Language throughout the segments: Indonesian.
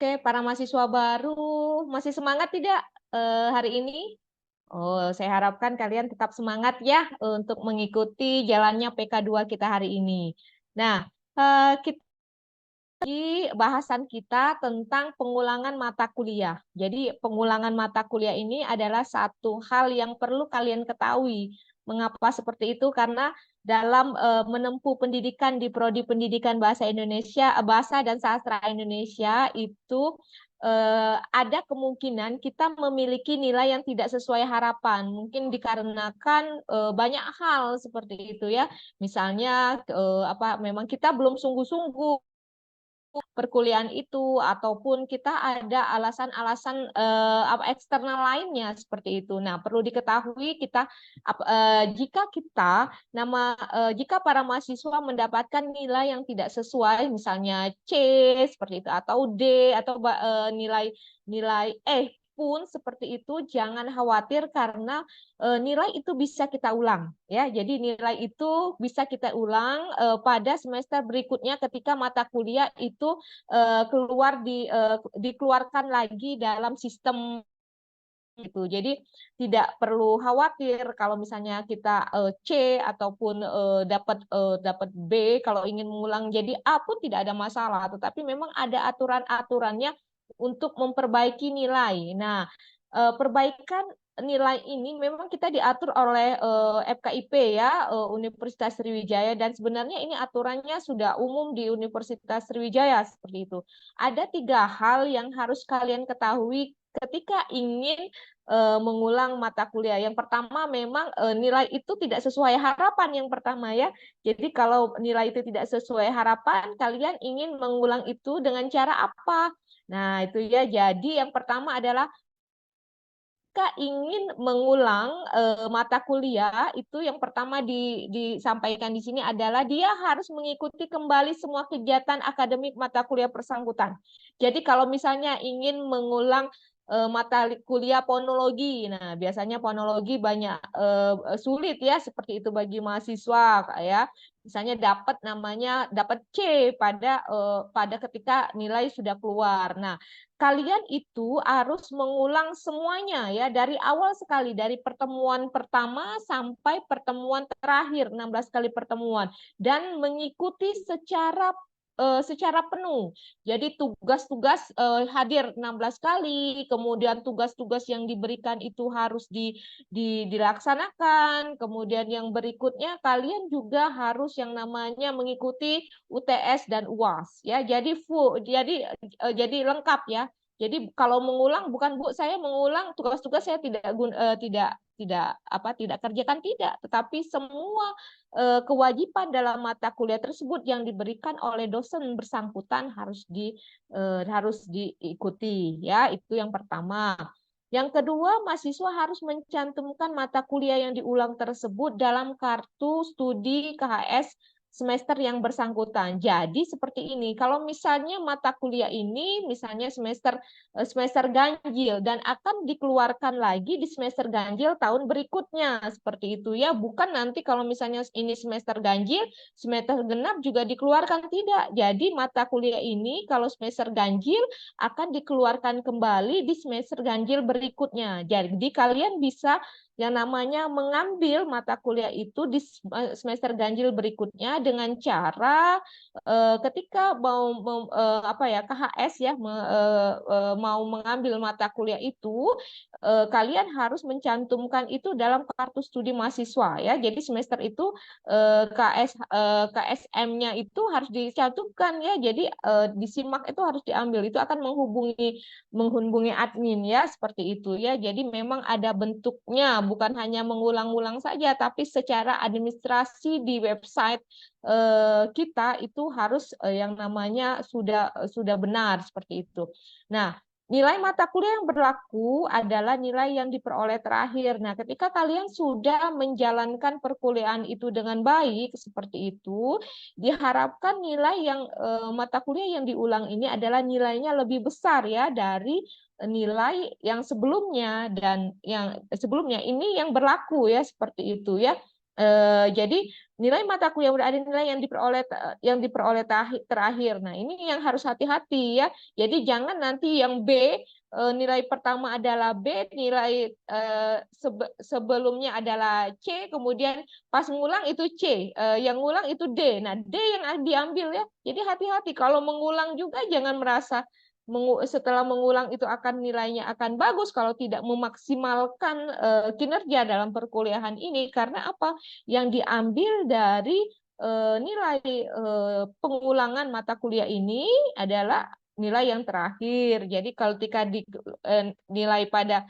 Oke, para mahasiswa baru masih semangat tidak hari ini? Oh, saya harapkan kalian tetap semangat ya untuk mengikuti jalannya PK2 kita hari ini. Nah, kita bahasan kita tentang pengulangan mata kuliah. Jadi, pengulangan mata kuliah ini adalah satu hal yang perlu kalian ketahui. Mengapa seperti itu? Karena dalam menempuh pendidikan di Prodi Pendidikan Bahasa Indonesia, Bahasa dan Sastra Indonesia itu ada kemungkinan kita memiliki nilai yang tidak sesuai harapan. Mungkin dikarenakan banyak hal seperti itu ya. Misalnya memang kita belum sungguh-sungguh perkuliahan itu ataupun kita ada alasan-alasan eksternal lainnya seperti itu. Nah, perlu diketahui jika para mahasiswa mendapatkan nilai yang tidak sesuai misalnya C seperti itu atau D atau nilai nilai E pun seperti itu jangan khawatir karena nilai itu bisa kita ulang ya. Jadi nilai itu bisa kita ulang pada semester berikutnya ketika mata kuliah itu dikeluarkan lagi dalam sistem gitu. Jadi tidak perlu khawatir kalau misalnya kita C ataupun dapat B kalau ingin mengulang jadi A pun tidak ada masalah, tetapi memang ada aturan-aturannya untuk memperbaiki nilai. Nah, perbaikan nilai ini memang kita diatur oleh FKIP ya, Universitas Sriwijaya dan sebenarnya ini aturannya sudah umum di Universitas Sriwijaya seperti itu. Ada 3 hal yang harus kalian ketahui ketika ingin mengulang mata kuliah. Yang pertama memang nilai itu tidak sesuai harapan yang pertama ya. Jadi kalau nilai itu tidak sesuai harapan, kalian ingin mengulang itu dengan cara apa? Nah, itu ya. Jadi yang pertama adalah jika ingin mengulang mata kuliah itu yang pertama disampaikan di sini adalah dia harus mengikuti kembali semua kegiatan akademik mata kuliah bersangkutan. Jadi kalau misalnya ingin mengulang mata kuliah fonologi, nah biasanya fonologi banyak sulit ya seperti itu bagi mahasiswa ya. Misalnya dapat C pada ketika nilai sudah keluar. Nah, kalian itu harus mengulang semuanya ya dari awal sekali dari pertemuan pertama sampai pertemuan terakhir 16 kali pertemuan dan mengikuti secara penuh. Jadi tugas-tugas hadir 16 kali, kemudian tugas-tugas yang diberikan itu harus dilaksanakan, kemudian yang berikutnya kalian juga harus yang namanya mengikuti UTS dan UAS ya. Jadi lengkap ya. Jadi kalau mengulang bukan Bu, saya mengulang tugas-tugas saya tidak kerjakan tidak, tetapi semua kewajiban dalam mata kuliah tersebut yang diberikan oleh dosen bersangkutan harus diikuti ya. Itu yang pertama. Yang kedua, mahasiswa harus mencantumkan mata kuliah yang diulang tersebut dalam kartu studi KHS semester yang bersangkutan. Jadi seperti ini, kalau misalnya mata kuliah ini misalnya semester ganjil dan akan dikeluarkan lagi di semester ganjil tahun berikutnya seperti itu ya, bukan nanti kalau misalnya ini semester ganjil, semester genap juga dikeluarkan tidak. Jadi mata kuliah ini kalau semester ganjil akan dikeluarkan kembali di semester ganjil berikutnya. Jadi kalian bisa yang namanya mengambil mata kuliah itu di semester ganjil berikutnya dengan cara ketika KHS ya mau mengambil mata kuliah itu kalian harus mencantumkan itu dalam kartu studi mahasiswa ya. Jadi semester itu KSM-nya itu harus dicantumkan ya. Jadi disimak itu harus diambil. Itu akan menghubungi admin ya seperti itu ya. Jadi memang ada bentuknya, bukan hanya mengulang-ulang saja, tapi secara administrasi di website kita itu harus yang namanya sudah benar seperti itu. Nah, nilai mata kuliah yang berlaku adalah nilai yang diperoleh terakhir. Nah, ketika kalian sudah menjalankan perkuliahan itu dengan baik seperti itu, diharapkan nilai yang mata kuliah yang diulang ini adalah nilainya lebih besar ya dari nilai yang sebelumnya dan yang sebelumnya ini yang berlaku ya seperti itu ya. Jadi nilai mata kuliah udah ada nilai yang diperoleh terakhir. Nah, ini yang harus hati-hati ya. Jadi jangan nanti yang B nilai pertama adalah B, nilai sebelumnya adalah C, kemudian pas ngulang itu C, yang ngulang itu D. Nah, D yang diambil ya. Jadi hati-hati kalau mengulang juga jangan merasa setelah mengulang itu akan nilainya akan bagus kalau tidak memaksimalkan kinerja dalam perkuliahan ini. Karena apa? Yang diambil dari nilai pengulangan mata kuliah ini adalah nilai yang terakhir. Jadi kalau ketika nilai pada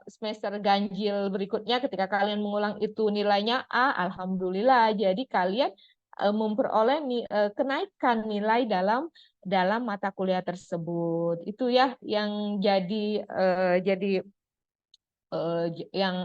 semester ganjil berikutnya ketika kalian mengulang itu nilainya A, alhamdulillah. Jadi kalian memperoleh kenaikan nilai dalam mata kuliah tersebut. Itu ya yang jadi yang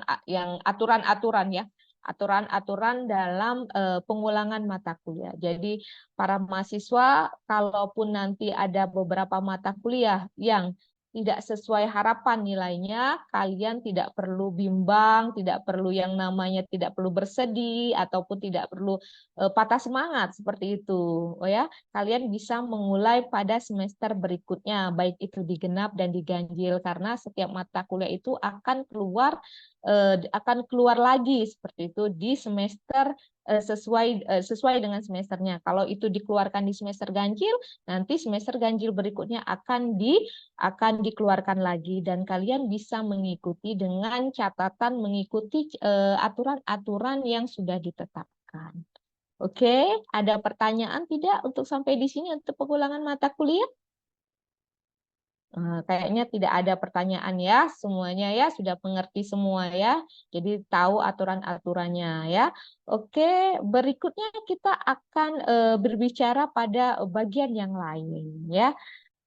aturan-aturan ya, aturan-aturan dalam pengulangan mata kuliah. Jadi para mahasiswa kalaupun nanti ada beberapa mata kuliah yang tidak sesuai harapan nilainya, kalian tidak perlu bimbang, tidak perlu yang namanya tidak perlu bersedih ataupun tidak perlu patah semangat seperti itu. Oh ya, kalian bisa memulai pada semester berikutnya, baik itu di genap dan di ganjil, karena setiap mata kuliah itu akan keluar lagi seperti itu di semester sesuai dengan semesternya. Kalau itu dikeluarkan di semester ganjil, nanti semester ganjil berikutnya akan dikeluarkan lagi dan kalian bisa mengikuti dengan catatan mengikuti aturan-aturan yang sudah ditetapkan. Oke, ada pertanyaan tidak untuk sampai di sini untuk pengulangan mata kuliah? Kayaknya tidak ada pertanyaan ya, semuanya ya sudah mengerti semua ya. Jadi tahu aturan-aturannya ya. Oke, berikutnya kita akan berbicara pada bagian yang lain ya.